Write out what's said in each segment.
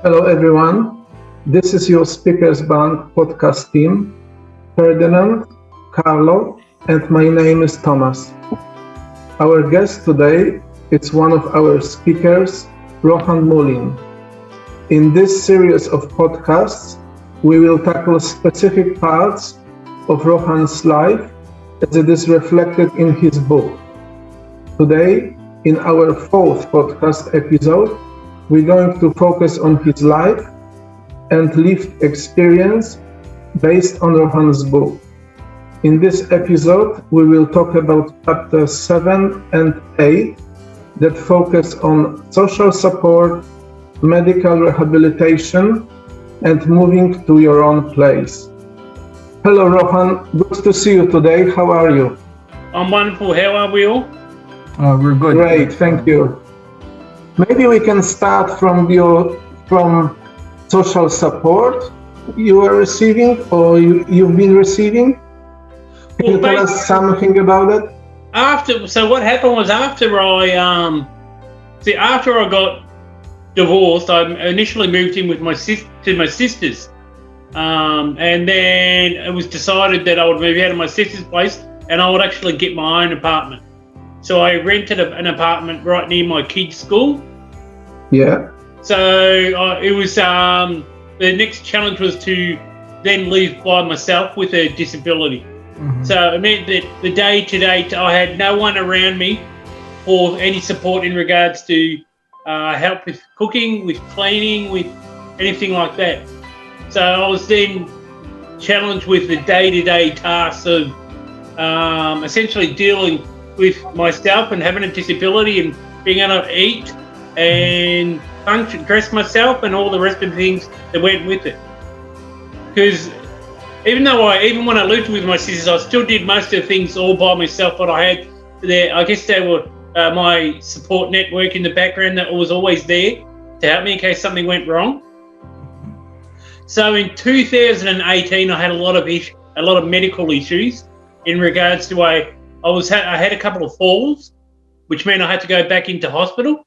Hello everyone, this is your Speakers Bank podcast team, Ferdinand, Carlo, and my name is Thomas. Our guest today is one of our speakers, Rohan Mullin. In this series of podcasts, we will tackle specific parts of Rohan's life as it is reflected in his book. Today, in our fourth podcast episode, we're going to focus on his life and lived experience based on Rohan's book. In this episode, we will talk about chapters 7 and 8 that focus on social support, medical rehabilitation, and moving to your own place. Hello, Rohan. Good to see you today. How are you? I'm wonderful. How are we all? We're good. Great, thank you. Maybe we can start from social support you are receiving or you've been receiving. Can you tell us something about it? So what happened was after I got divorced, I initially moved in with my sisters, and then it was decided that I would move out of my sister's place and I would actually get my own apartment. So I rented an apartment right near my kids' school. Yeah. So it was the next challenge was to then live by myself with a disability. Mm-hmm. So it meant that the day-to-day, I had no one around me for any support in regards to help with cooking, with cleaning, with anything like that. So I was then challenged with the day-to-day tasks of essentially dealing with myself and having a disability and being able to eat and function, dress myself and all the rest of the things that went with it. Because even when I lived with my sisters, I still did most of the things all by myself. But I had there, I guess they were my support network in the background that was always there to help me in case something went wrong. So in 2018, I had a lot of medical issues in regards to I had a couple of falls, which meant I had to go back into hospital.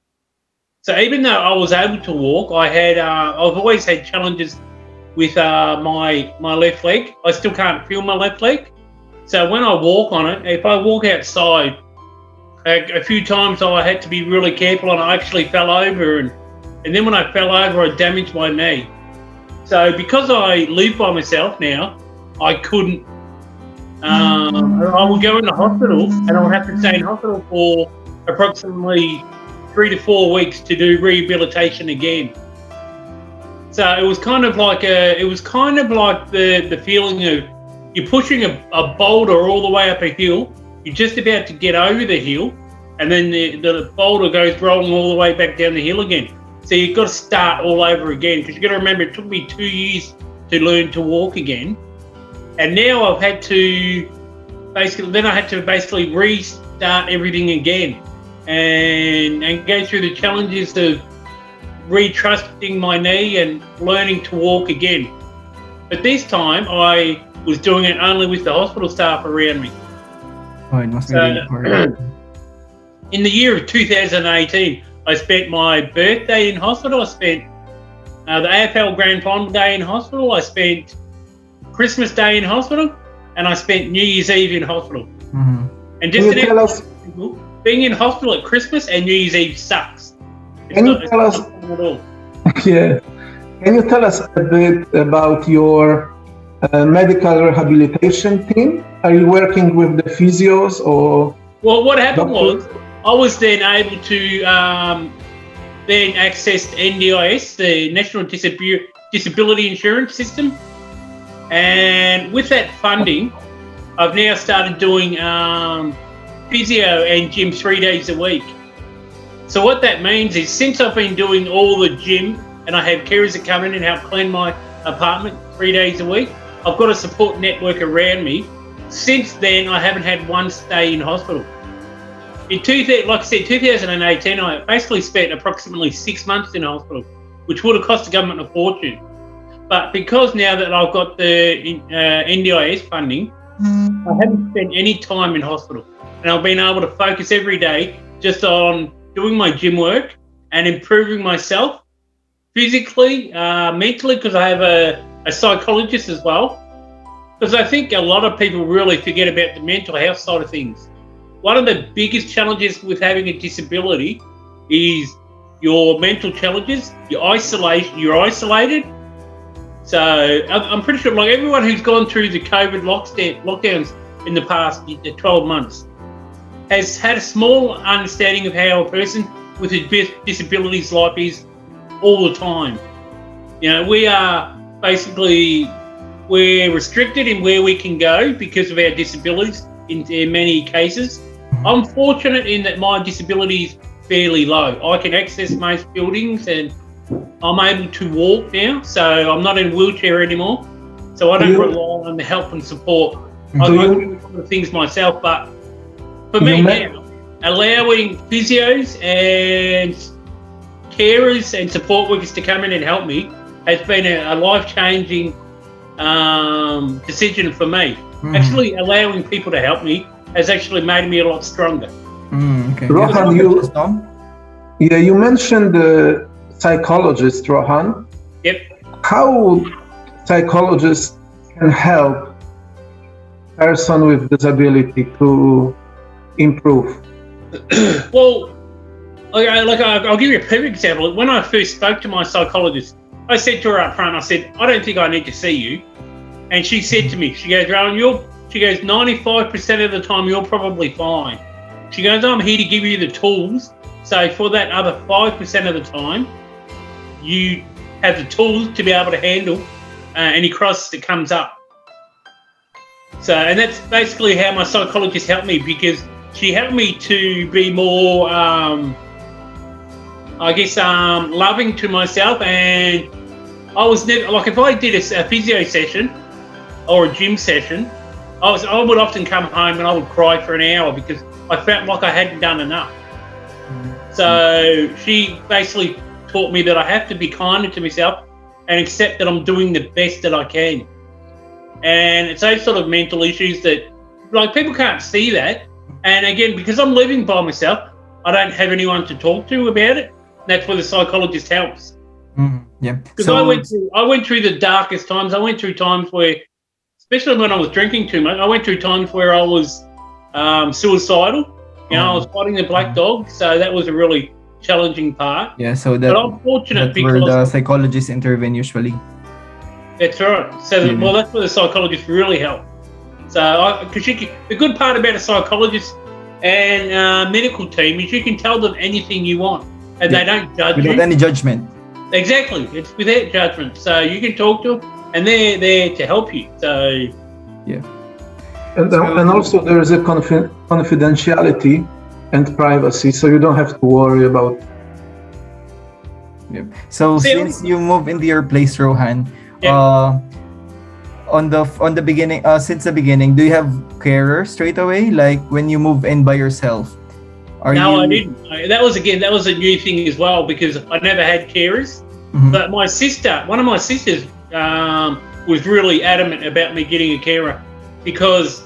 So even though I was able to walk, I've always had challenges with my left leg. I still can't feel my left leg. So when I walk on it, if I walk outside, a few times I had to be really careful and I actually fell over. And then when I fell over, I damaged my knee. So because I live by myself now, I couldn't. I will go into hospital and I'll have to stay in hospital for approximately 3 to 4 weeks to do rehabilitation again. So it was kind of like the feeling of you're pushing a boulder all the way up a hill. You're just about to get over the hill, and then the boulder goes rolling all the way back down the hill again. So you've got to start all over again, because you've got to remember it took me 2 years to learn to walk again. And now I had to basically restart everything again and go through the challenges of retrusting my knee and learning to walk again. But this time I was doing it only with the hospital staff around me. Oh, it must be really hard. In the year of 2018, I spent my birthday in hospital. I spent the AFL Grand Final Day in hospital. I spent Christmas Day in hospital, and I spent New Year's Eve in hospital. Mm-hmm. And just being in hospital at Christmas and New Year's Eve sucks. Can you tell us? Yeah. Can you tell us a bit about your medical rehabilitation team? Are you working with the physios or? Well, what happened was I was then able to then access NDIS, the National Disability Insurance System. And with that funding, I've now started doing physio and gym 3 days a week. So what that means is since I've been doing all the gym and I have carers that come in and help clean my apartment 3 days a week, I've got a support network around me. Since then, I haven't had one stay in hospital. In 2018, I basically spent approximately 6 months in hospital, which would have cost the government a fortune. But because now that I've got the NDIS funding, I haven't spent any time in hospital. And I've been able to focus every day just on doing my gym work and improving myself physically, mentally, because I have a psychologist as well. Because I think a lot of people really forget about the mental health side of things. One of the biggest challenges with having a disability is your mental challenges, your isolation. You're isolated. So I'm pretty sure, like everyone who's gone through the COVID lockdowns in the past 12 months has had a small understanding of how a person with a disability's life is all the time. You know, we're restricted in where we can go because of our disabilities in many cases. I'm fortunate in that my disability is fairly low. I can access most buildings and I'm able to walk now, so I'm not in a wheelchair anymore. So I don't rely on the help and support. I do a lot of things myself, but for me now, allowing physios and carers and support workers to come in and help me has been a life-changing decision for me. Actually allowing people to help me has actually made me a lot stronger. Okay. Rohan, you mentioned the psychologist, Rohan. Yep. How psychologists can help person with disability to improve? Well, I'll give you a perfect example. When I first spoke to my psychologist, I said to her up front, I said, I don't think I need to see you. And she said to me, she goes, Rohan, 95% of the time you're probably fine. She goes, I'm here to give you the tools. So for that other 5% of the time, you have the tools to be able to handle any crisis that comes up. So, and that's basically how my psychologist helped me, because she helped me to be more, loving to myself. And I was never, like if I did a physio session or a gym session, I would often come home and I would cry for an hour because I felt like I hadn't done enough. So she basically taught me that I have to be kinder to myself and accept that I'm doing the best that I can. And it's those sort of mental issues that, like, people can't see that. And again, because I'm living by myself, I don't have anyone to talk to about it. That's where the psychologist helps. Yeah. Because I went through the darkest times. I went through times where, especially when I was drinking too much, I went through times where I was suicidal. You know, I was fighting the black dog, so that was a really challenging part. Yeah, so but I'm fortunate that's where the psychologists intervene usually. That's right. So, that's where the psychologist really help. So, because the good part about a psychologist and medical team is you can tell them anything you want, and they don't judge you. Without any judgment. Exactly, it's without judgment. So you can talk to them, and they're there to help you. So, yeah. And also there is a confidentiality and privacy, so you don't have to worry about. Yep. So since you moved into your place, Rohan, on the beginning, since the beginning, do you have carers straight away? Like when you move in by yourself? I didn't. That was a new thing as well, because I never had carers. But one of my sisters was really adamant about me getting a carer, because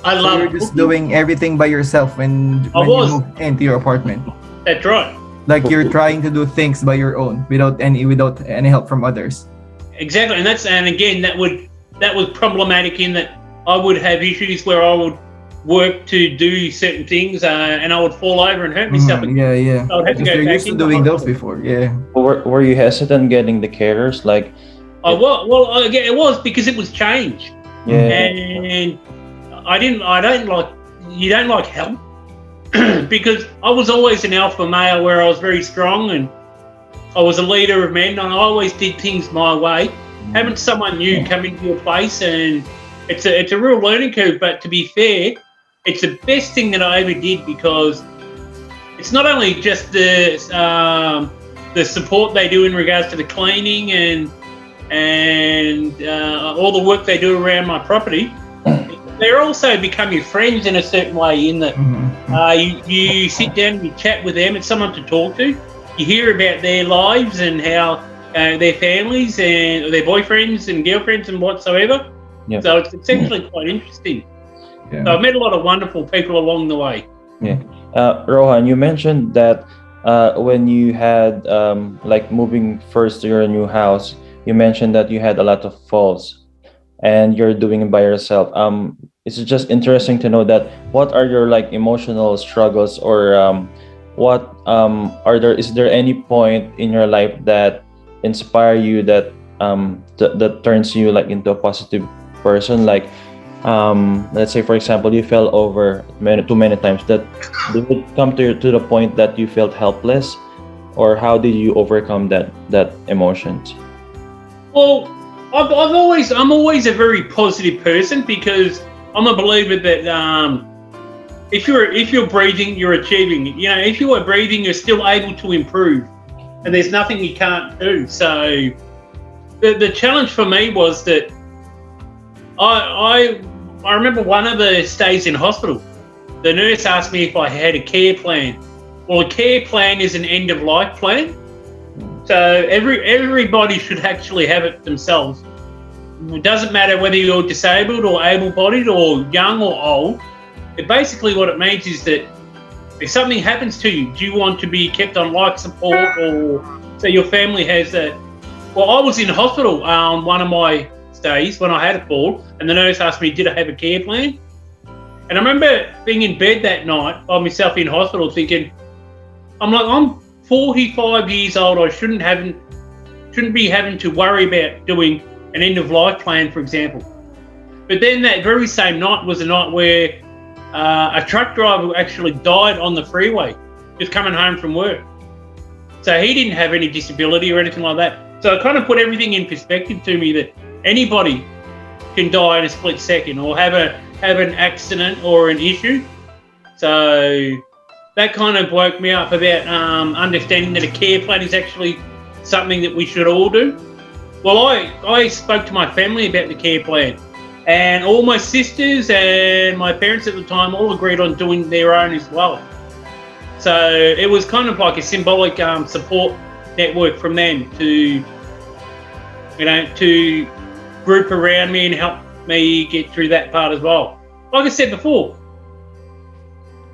I love. You're just doing everything by yourself when you move into your apartment. That's right. Like you're trying to do things by your own without any help from others. Exactly, and again that was problematic in that I would have issues where I would work to do certain things and I would fall over and hurt myself. Yeah. So I'd have to go you're back used to doing those before. Yeah. Were you hesitant getting the carers? Like, again, it was because it was change. Yeah. And you don't like help because I was always an alpha male where I was very strong and I was a leader of men and I always did things my way. Having someone new come into your place, and it's a real learning curve, but to be fair, it's the best thing that I ever did, because it's not only just the support they do in regards to the cleaning and all the work they do around my property. They're also becoming friends in a certain way, in that you sit down and you chat with them. It's someone to talk to. You hear about their lives and how their families and their boyfriends and girlfriends and whatsoever. Yeah. So it's actually quite interesting. Yeah. So I've met a lot of wonderful people along the way. Yeah. Rohan, you mentioned that when you had like moving first to your new house, you mentioned that you had a lot of falls and you're doing it by yourself. It's just interesting to know that what are your like emotional struggles, or what are there, is there any point in your life that inspire you, that that turns you like into a positive person, like let's say for example you fell over too many times, that did it come to the point that you felt helpless, or how did you overcome that emotions? Well, I'm always a very positive person, because I'm a believer that if you're breathing, you're achieving. You know, if you are breathing, you're still able to improve, and there's nothing you can't do. So the challenge for me was that I remember one of the stays in hospital. The nurse asked me if I had a care plan. Well, a care plan is an end of life plan. So everybody should actually have it themselves. It doesn't matter whether you're disabled or able-bodied or young or old. Basically what it means is that if something happens to you, do you want to be kept on life support, or so your family has that? Well, I was in hospital on one of my stays when I had a fall, and the nurse asked me, did I have a care plan? And I remember being in bed that night by myself in hospital thinking, I'm 45 years old, I shouldn't be having to worry about doing an end of life plan, for example. But then that very same night was a night where a truck driver actually died on the freeway, just coming home from work. So he didn't have any disability or anything like that. So it kind of put everything in perspective to me that anybody can die in a split second or have an accident or an issue. So that kind of woke me up about understanding that a care plan is actually something that we should all do. Well, I spoke to my family about the care plan, and all my sisters and my parents at the time all agreed on doing their own as well. So it was kind of like a symbolic support network from them to group around me and help me get through that part as well. Like I said before,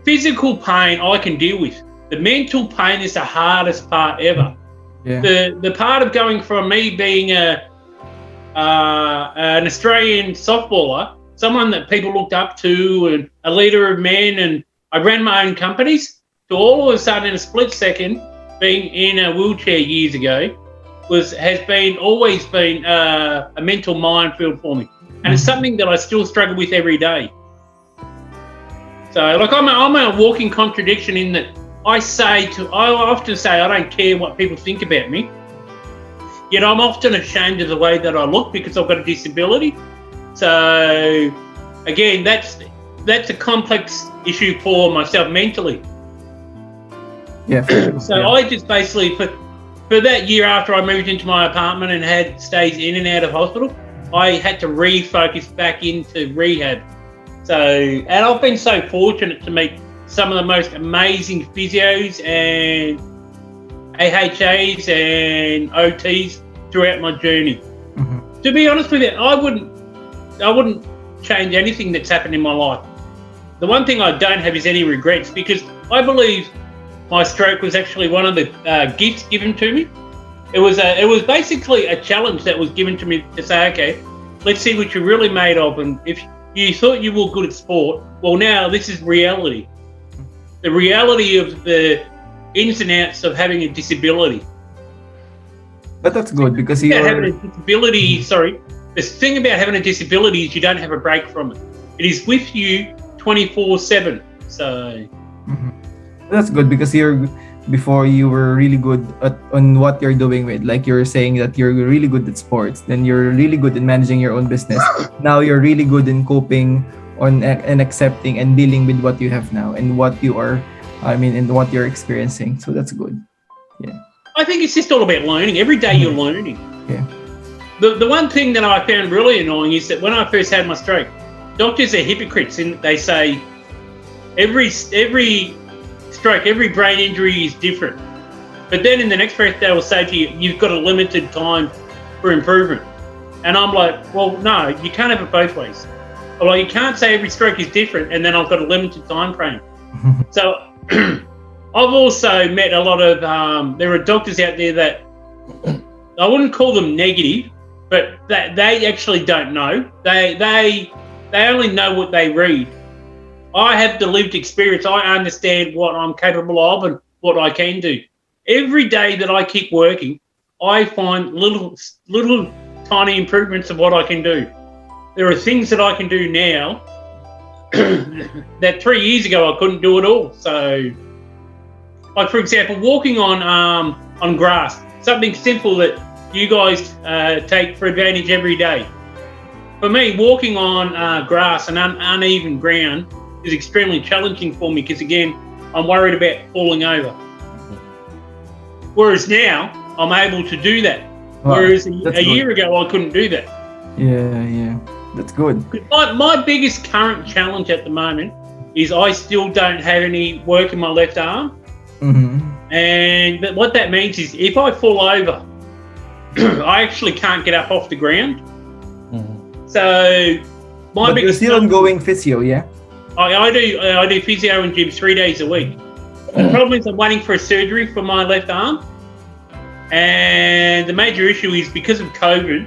physical pain I can deal with. The mental pain is the hardest part ever. Yeah. The part of going from me being an Australian softballer, someone that people looked up to and a leader of men, and I ran my own companies, to all of a sudden in a split second being in a wheelchair years ago has always been a mental minefield for me. And it's something that I still struggle with every day. So, like, I'm a walking contradiction in that I often say I don't care what people think about me. Yet I'm often ashamed of the way that I look because I've got a disability. So, again, that's a complex issue for myself mentally. Yeah. So yeah. I just basically, for that year after I moved into my apartment and had stays in and out of hospital, I had to refocus back into rehab. So, and I've been so fortunate to meet some of the most amazing physios and AHAs and OTs throughout my journey. Mm-hmm. To be honest with you, I wouldn't change anything that's happened in my life. The one thing I don't have is any regrets, because I believe my stroke was actually one of the gifts given to me. It was basically a challenge that was given to me to say, okay, let's see what you're really made of. And if you thought you were good at sport, well, now this is reality. The reality of the ins and outs of having a disability. But that's good because having a disability. Sorry, the thing about having a disability is you don't have a break from it. It is with you 24/7. So that's good because before you were really good on what you're doing with, like you're saying that you're really good at sports, then you're really good in managing your own business. Now you're really good in coping on and accepting and dealing with what you have now and what you are, and what you're experiencing. So that's good. Yeah. I think it's just all about learning. Every day you're learning. Yeah. The one thing that I found really annoying is that when I first had my stroke, doctors are hypocrites and they say every stroke, every brain injury is different. But then in the next breath, they will say to you, you've got a limited time for improvement. And I'm like, well, no, you can't have it both ways. Well, you can't say every stroke is different and then I've got a limited time frame. So I've also met a lot of there are doctors out there that I wouldn't call them negative, but that they actually don't know. They only know what they read. I have the lived experience. I understand what I'm capable of and what I can do. Every day that I keep working, I find little tiny improvements of what I can do. There are things that I can do now that 3 years ago I couldn't do at all. So, like for example, walking on grass, something simple that you guys take for advantage every day. For me, walking on grass and uneven ground is extremely challenging for me because, again, I'm worried about falling over. Whereas now, I'm able to do that. Wow, Whereas a good. year ago, I couldn't do that. Yeah. That's good. My biggest current challenge at the moment is I still don't have any work in my left arm. And what that means is if I fall over, I actually can't get up off the ground. So But you're still ongoing physio, yeah? I do physio and gym 3 days a week. The problem is I'm waiting for a surgery for my left arm, and the major issue is because of COVID,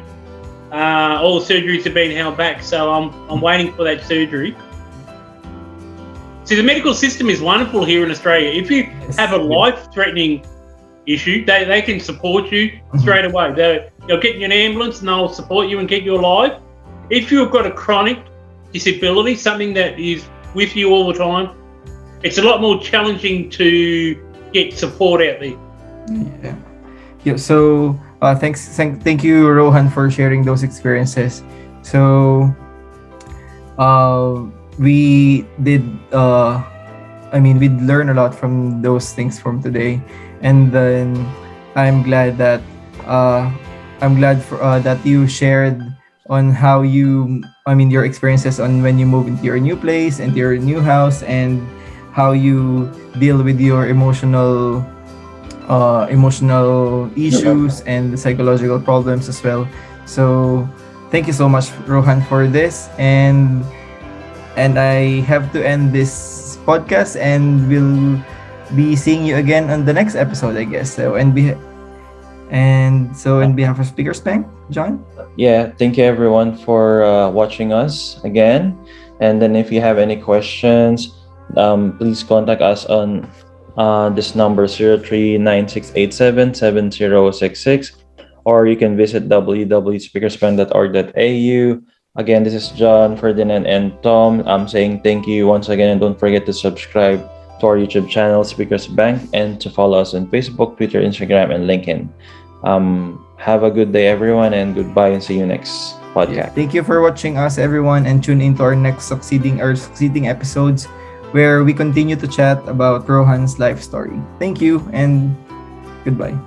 all the surgeries have been held back. So I'm waiting for that surgery. See, the medical system is wonderful here in Australia. If you have a life-threatening issue, they can support you straight away. They'll get you an ambulance and they'll support you and keep you alive. If you've got a chronic disability, something that is with you all the time, it's a lot more challenging to get support out there. Yeah. So thank you, Rohan, for sharing those experiences. So we did we'd learn a lot from those things from today, and then I'm glad that that you shared on how your experiences on when you move into your new place and your new house, and how you deal with your emotional issues and the psychological problems as well. So thank you so much, Rohan, for this, and I have to end this podcast, and we'll be seeing you again on the next episode, I guess. So in behalf of Speakers Bank, John? Yeah, thank you everyone for watching us again. And then if you have any questions, please contact us on this number 0396877066, or you can visit www.speakersbank.org.au. Again, this is John, Ferdinand, and Tom. I'm saying thank you once again, and don't forget to subscribe to our YouTube channel, Speakers Bank, and to follow us on Facebook, Twitter, Instagram, and LinkedIn. Have a good day, everyone, and goodbye, and see you next podcast. Thank you for watching us, everyone, and tune into our next succeeding episodes, where we continue to chat about Rohan's life story. Thank you, and goodbye.